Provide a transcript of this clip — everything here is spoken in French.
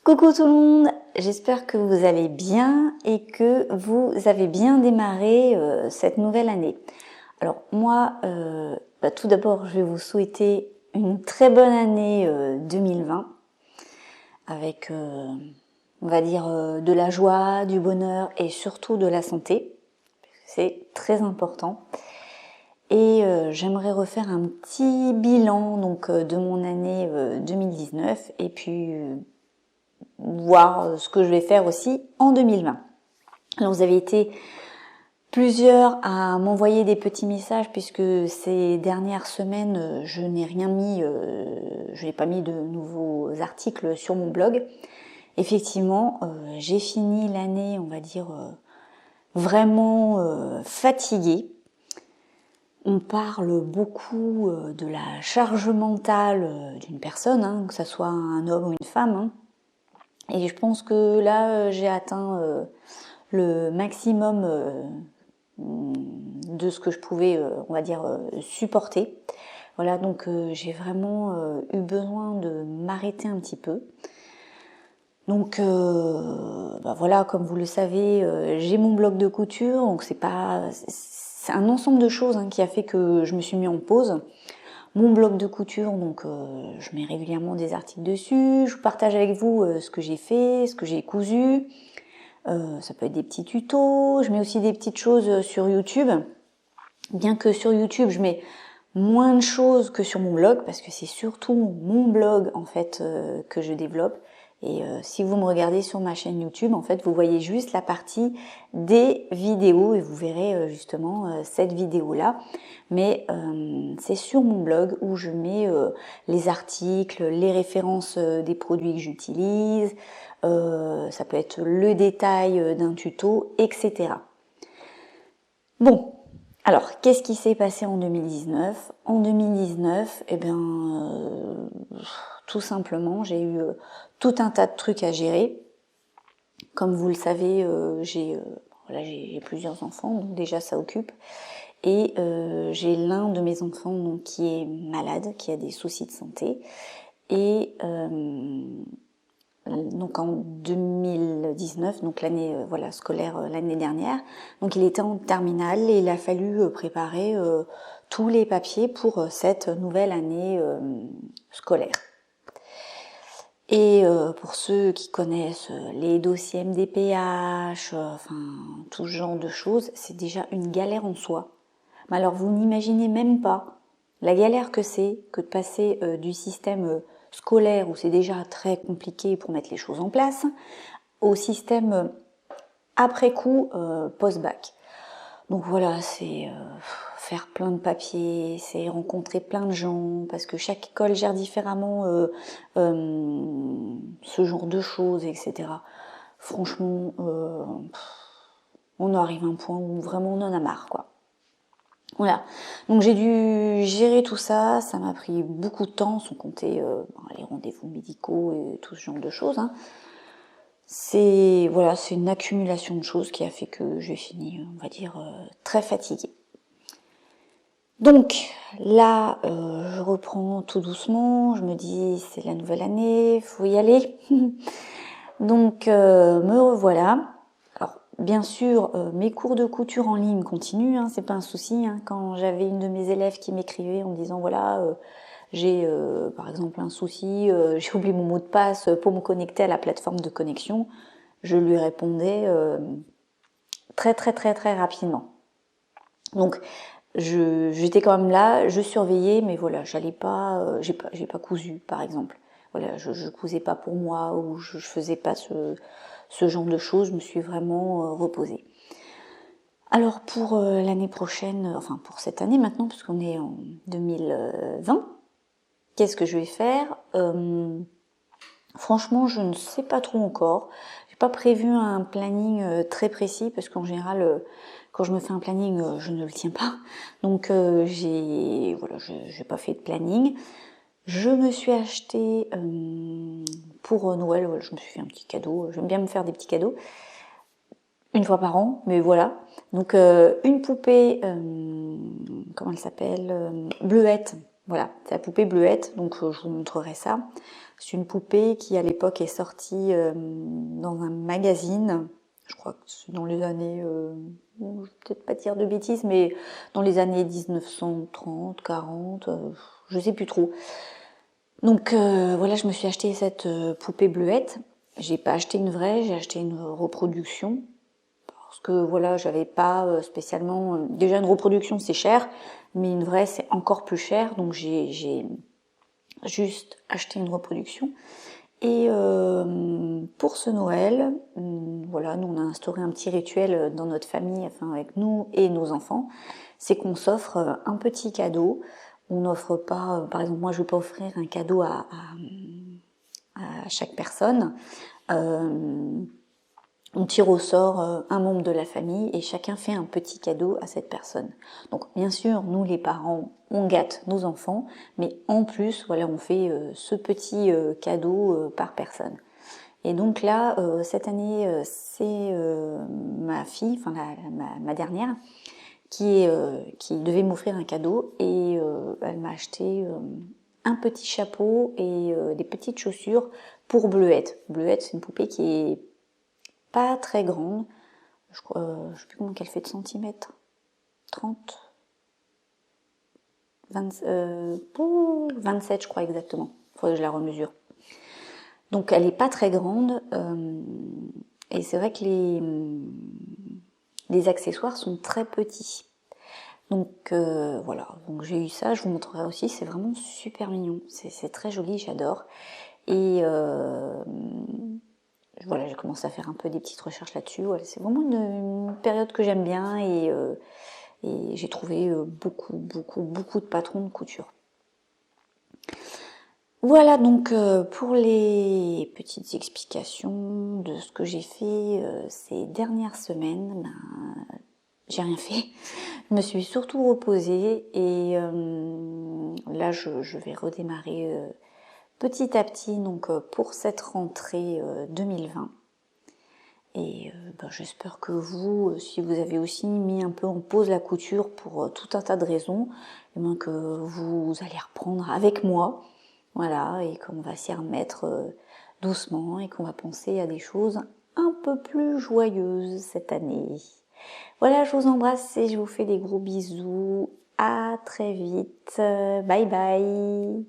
Coucou tout le monde, j'espère que vous allez bien et que vous avez bien démarré cette nouvelle année. Alors moi, tout d'abord, je vais vous souhaiter une très bonne année 2020 avec, on va dire, de la joie, du bonheur et surtout de la santé. C'est très important. Et j'aimerais refaire un petit bilan donc de mon année 2019 et puis voir ce que je vais faire aussi en 2020. Alors vous avez été plusieurs à m'envoyer des petits messages puisque ces dernières semaines je n'ai rien mis, je n'ai pas mis de nouveaux articles sur mon blog. Effectivement, j'ai fini l'année, on va dire, vraiment fatiguée. On parle beaucoup de la charge mentale d'une personne, hein, que ce soit un homme ou une femme, hein. Et je pense que là, j'ai atteint le maximum de ce que je pouvais, on va dire, supporter. Voilà, donc j'ai vraiment eu besoin de m'arrêter un petit peu. Donc voilà, comme vous le savez, j'ai mon blog de couture, donc c'est un ensemble de choses qui a fait que je me suis mis en pause. Mon blog de couture, donc je mets régulièrement des articles dessus, je partage avec vous ce que j'ai fait, ce que j'ai cousu, ça peut être des petits tutos, je mets aussi des petites choses sur YouTube, bien que sur YouTube je mets moins de choses que sur mon blog, parce que c'est surtout mon blog en fait que je développe. Et si vous me regardez sur ma chaîne YouTube, en fait, vous voyez juste la partie des vidéos et vous verrez justement cette vidéo-là. Mais c'est sur mon blog où je mets les articles, les références des produits que j'utilise, ça peut être le détail d'un tuto, etc. Bon, alors, qu'est-ce qui s'est passé en 2019 ? En 2019, tout simplement, j'ai eu tout un tas de trucs à gérer. Comme vous le savez, j'ai plusieurs enfants, donc déjà ça occupe. Et j'ai l'un de mes enfants donc, qui est malade, qui a des soucis de santé. Et donc en 2019, donc l'année scolaire l'année dernière. Donc il était en terminale et il a fallu préparer tous les papiers pour cette nouvelle année scolaire. Et pour ceux qui connaissent les dossiers MDPH, tout ce genre de choses, c'est déjà une galère en soi. Mais alors vous n'imaginez même pas la galère que c'est que de passer du système scolaire où c'est déjà très compliqué pour mettre les choses en place, au système après coup post-bac. Donc voilà, c'est faire plein de papiers, c'est rencontrer plein de gens, parce que chaque école gère différemment ce genre de choses, etc. Franchement, on arrive à un point où vraiment on en a marre, quoi. Voilà, donc j'ai dû gérer tout ça, ça m'a pris beaucoup de temps, sans compter les rendez-vous médicaux et tout ce genre de choses. C'est une accumulation de choses qui a fait que j'ai fini, on va dire, très fatiguée. Donc là, je reprends tout doucement, je me dis c'est la nouvelle année, faut y aller. Donc me revoilà. Alors bien sûr, mes cours de couture en ligne continuent, c'est pas un souci. Quand j'avais une de mes élèves qui m'écrivait en me disant voilà, j'ai par exemple un souci, j'ai oublié mon mot de passe pour me connecter à la plateforme de connexion, je lui répondais très très très très rapidement. Donc j'étais quand même là, je surveillais, mais voilà, j'allais pas, j'ai pas cousu par exemple. Voilà, je cousais pas pour moi ou je faisais pas ce genre de choses, je me suis vraiment reposée. Alors pour l'année prochaine, enfin pour cette année maintenant, puisqu'on est en 2020, qu'est-ce que je vais faire ? Franchement, je ne sais pas trop encore. J'ai pas prévu un planning très précis parce qu'en général, quand je me fais un planning, je ne le tiens pas. Donc j'ai pas fait de planning. Je me suis acheté pour Noël, je me suis fait un petit cadeau. J'aime bien me faire des petits cadeaux une fois par an, mais voilà. Donc une poupée, comment elle s'appelle, Bleuette. Voilà, c'est la poupée Bleuette, donc je vous montrerai ça. C'est une poupée qui à l'époque est sortie dans un magazine, je crois que c'est dans les années, je vais peut-être pas dire de bêtises, mais dans les années 1930, 40, je sais plus trop. Donc voilà, je me suis acheté cette poupée Bleuette. J'ai pas acheté une vraie, j'ai acheté une reproduction. Parce que voilà, j'avais pas spécialement... déjà une reproduction c'est cher, mais une vraie c'est encore plus cher, donc j'ai juste acheté une reproduction. Et pour ce Noël, voilà, nous on a instauré un petit rituel dans notre famille, enfin avec nous et nos enfants, c'est qu'on s'offre un petit cadeau. On n'offre pas, par exemple moi je vais pas offrir un cadeau à chaque personne. On tire au sort un membre de la famille et chacun fait un petit cadeau à cette personne. Donc bien sûr, nous les parents, on gâte nos enfants, mais en plus, voilà, on fait ce petit cadeau par personne. Et donc là, cette année, c'est ma fille, enfin ma dernière, qui devait m'offrir un cadeau et elle m'a acheté un petit chapeau et des petites chaussures pour Bleuette. Bleuette, c'est une poupée qui est pas très grande. Je sais plus combien qu'elle fait de centimètres. 30, 20, 27 je crois exactement. Il faudrait que je la remesure. Donc elle est pas très grande. Et c'est vrai que les accessoires sont très petits. Donc voilà, donc j'ai eu ça, je vous montrerai aussi, c'est vraiment super mignon. C'est très joli, j'adore. Et voilà, j'ai commencé à faire un peu des petites recherches là-dessus. Voilà, c'est vraiment une période que j'aime bien et j'ai trouvé beaucoup de patrons de couture. Voilà donc pour les petites explications de ce que j'ai fait ces dernières semaines. Ben, j'ai rien fait. Je me suis surtout reposée et là je vais redémarrer petit à petit donc pour cette rentrée 2020. Et ben, j'espère que vous, si vous avez aussi mis un peu en pause la couture pour tout un tas de raisons, et bien que vous allez reprendre avec moi, voilà, et qu'on va s'y remettre doucement et qu'on va penser à des choses un peu plus joyeuses cette année. Voilà, je vous embrasse et je vous fais des gros bisous. À très vite. Bye bye.